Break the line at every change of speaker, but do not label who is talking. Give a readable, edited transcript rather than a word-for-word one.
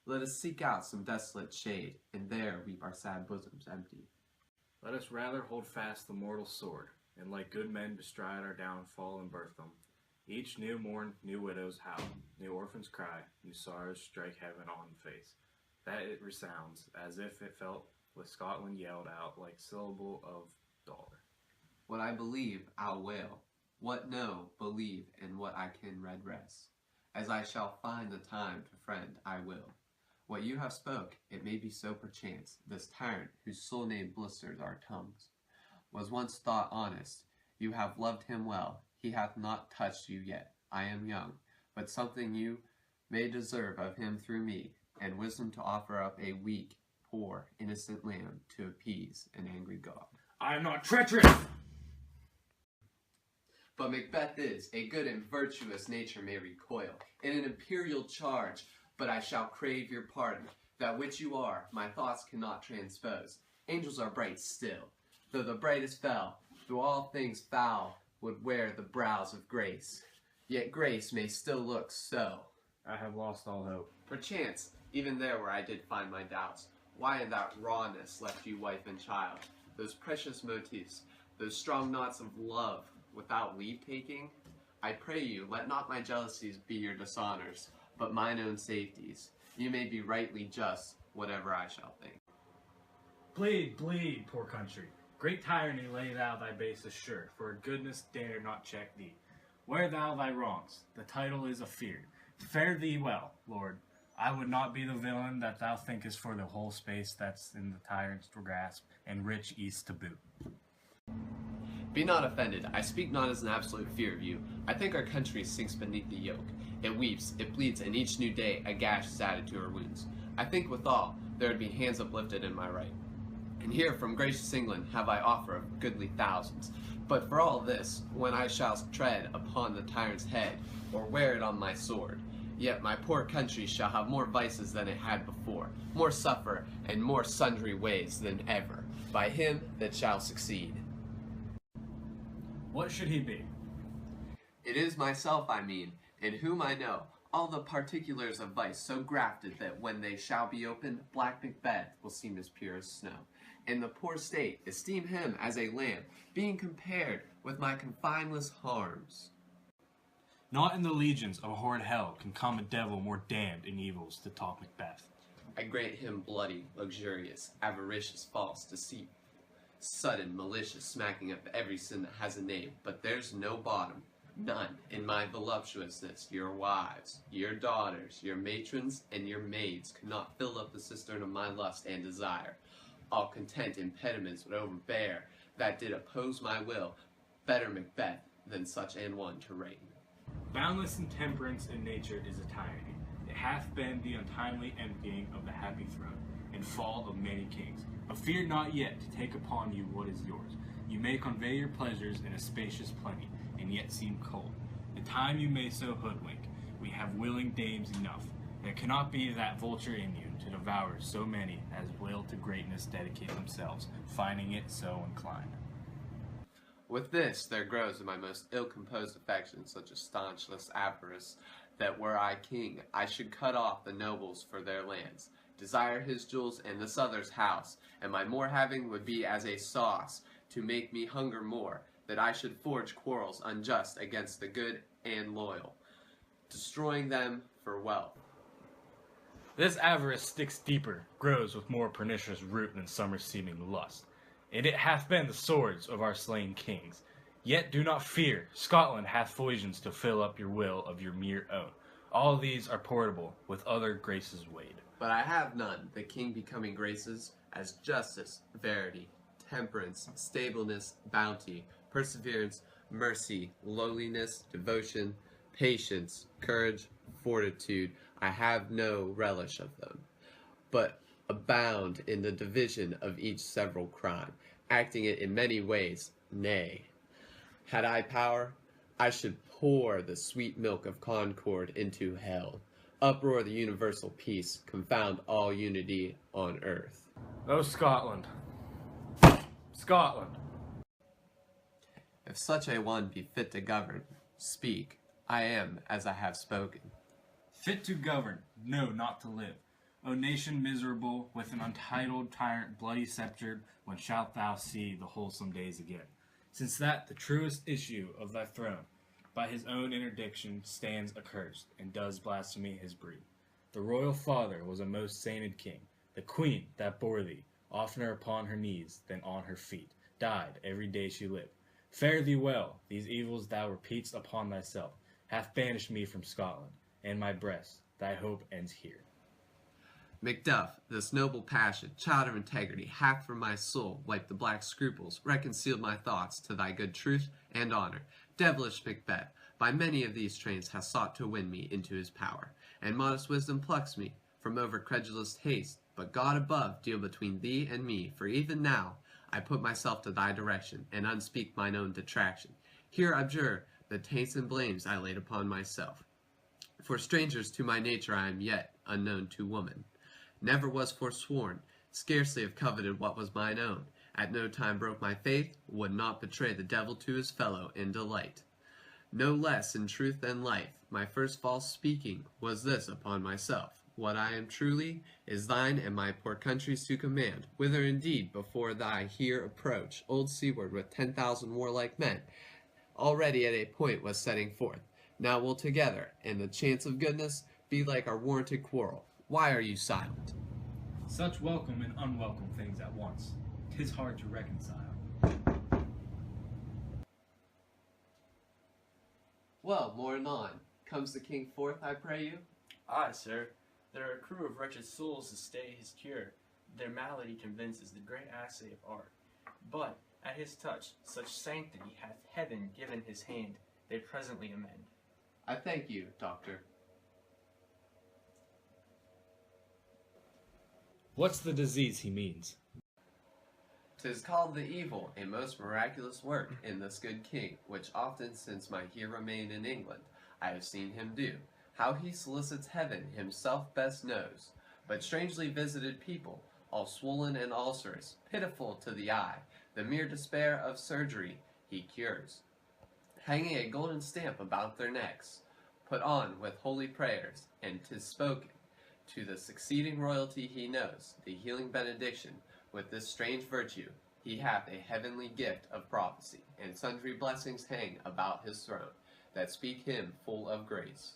Let us seek out some desolate shade, and there weep our sad bosoms empty.
Let us rather hold fast the mortal sword, and like good men bestride our downfall and birth them. Each new morn, new widows howl, new orphans cry, new sorrows strike heaven on the face. That it resounds, as if it felt with Scotland yelled out like syllable of dollar.
What I believe, I'll wail. What know, believe, and what I can redress. As I shall find the time to friend, I will. What you have spoke, it may be so perchance, this tyrant, whose sole name blisters our tongues, was once thought honest. You have loved him well. He hath not touched you yet. I am young, but something you may deserve of him through me, and wisdom to offer up a weak, poor, innocent lamb to appease an angry God.
I am not treacherous!
But Macbeth is, a good and virtuous nature may recoil in an imperial charge, but I shall crave your pardon. That which you are, my thoughts cannot transpose. Angels are bright still, though the brightest fell, through all things foul would wear the brows of grace. Yet grace may still look so.
I have lost all hope.
Perchance, even there where I did find my doubts, why in that rawness left you wife and child? Those precious motifs, those strong knots of love, without leave-taking? I pray you, let not my jealousies be your dishonors, but mine own safeties. You may be rightly just, whatever I shall think.
Bleed, bleed, poor country. Great tyranny lay thou thy base assured, for goodness dare not check thee. Wear thou thy wrongs, the title is afeard. Fare thee well, Lord. I would not be the villain that thou thinkest for the whole space that's in the tyrant's grasp, and rich east to boot.
Be not offended, I speak not as an absolute fear of you. I think our country sinks beneath the yoke. It weeps, it bleeds, and each new day a gash is added to her wounds. I think withal there would be hands uplifted in my right. And here from gracious England have I offer of goodly thousands. But for all this, when I shall tread upon the tyrant's head, or wear it on my sword, yet my poor country shall have more vices than it had before, more suffer, and more sundry ways than ever, by him that shall succeed.
What should he be?
It is myself I mean, in whom I know all the particulars of vice so grafted that when they shall be opened, black Macbeth will seem as pure as snow. In the poor state, esteem him as a lamb, being compared with my confineless harms.
Not in the legions of a horrid hell can come a devil more damned in evils to top Macbeth.
I grant him bloody, luxurious, avaricious, false, deceit, sudden, malicious, smacking of every sin that has a name, but there's no bottom, none, in my voluptuousness. Your wives, your daughters, your matrons, and your maids could not fill up the cistern of my lust and desire. All content impediments would overbear, that did oppose my will. Better Macbeth than such an one to reign.
Boundless intemperance in nature is a tyranny. It hath been the untimely emptying of the happy throne, and fall of many kings. But fear not yet to take upon you what is yours. You may convey your pleasures in a spacious plenty, and yet seem cold. The time you may so hoodwink, we have willing dames enough. There cannot be that vulture in you to devour so many as will to greatness dedicate themselves, finding it so inclined.
With this there grows in my most ill-composed affection such a staunchless avarice, that were I king, I should cut off the nobles for their lands, desire his jewels and this other's house, and my more having would be as a sauce to make me hunger more, that I should forge quarrels unjust against the good and loyal, destroying them for wealth.
This avarice sticks deeper, grows with more pernicious root than summer seeming lust, and it hath been the swords of our slain kings. Yet do not fear, Scotland hath foisions to fill up your will of your mere own. All these are portable, with other graces weighed.
But I have none, the king becoming graces, as justice, verity, temperance, stableness, bounty, perseverance, mercy, lowliness, devotion, patience, courage, fortitude. I have no relish of them, but abound in the division of each several crime, acting it in many ways. Nay, had I power, I should pour the sweet milk of concord into hell, uproar the universal peace, confound all unity on earth.
O Scotland! Scotland!
If such a one be fit to govern, speak. I am as I have spoken.
Fit to govern, no, not to live. O nation miserable, with an untitled tyrant bloody sceptred, when shalt thou see the wholesome days again? Since that the truest issue of thy throne, by his own interdiction, stands accursed, and does blaspheme his breed. The royal father was a most sainted king. The queen that bore thee, oftener upon her knees than on her feet, died every day she lived. Fare thee well, these evils thou repeat'st upon thyself, hath banished me from Scotland, and my breast, thy hope ends here.
Macduff, this noble passion, child of integrity, hath from my soul wiped the black scruples, reconciled my thoughts to thy good truth and honor. Devilish Macbeth, by many of these trains hast sought to win me into his power, and modest wisdom plucks me from over credulous haste. But God above deal between thee and me, for even now I put myself to thy direction, and unspeak mine own detraction. Here abjure the taints and blames I laid upon myself. For strangers to my nature I am yet, unknown to woman. Never was forsworn, scarcely have coveted what was mine own. At no time broke my faith, would not betray the devil to his fellow in delight. No less in truth than life, my first false speaking was this upon myself. What I am truly is thine and my poor country's to command, whither indeed before thy here approach, old Seaward with 10,000 warlike men, already at a point was setting forth. Now we'll together, and the chance of goodness, be like our warranted quarrel. Why are you silent?
Such welcome and unwelcome things at once. 'Tis hard to reconcile.
Well, more anon. Comes the king forth, I pray you?
Aye, sir. There are a crew of wretched souls to stay his cure. Their malady convinces the great assay of art. But, at his touch, such sanctity hath heaven given his hand, they presently amend.
I thank you, doctor.
What's the disease he means?
'Tis called the evil, a most miraculous work in this good king, which often since my here remain in England, I have seen him do. How he solicits heaven himself best knows, but strangely visited people, all swollen and ulcerous, pitiful to the eye, the mere despair of surgery he cures. Hanging a golden stamp about their necks, put on with holy prayers, and 'tis spoken, to the succeeding royalty he knows, the healing benediction, with this strange virtue, he hath a heavenly gift of prophecy, and sundry blessings hang about his throne, that speak him full of grace.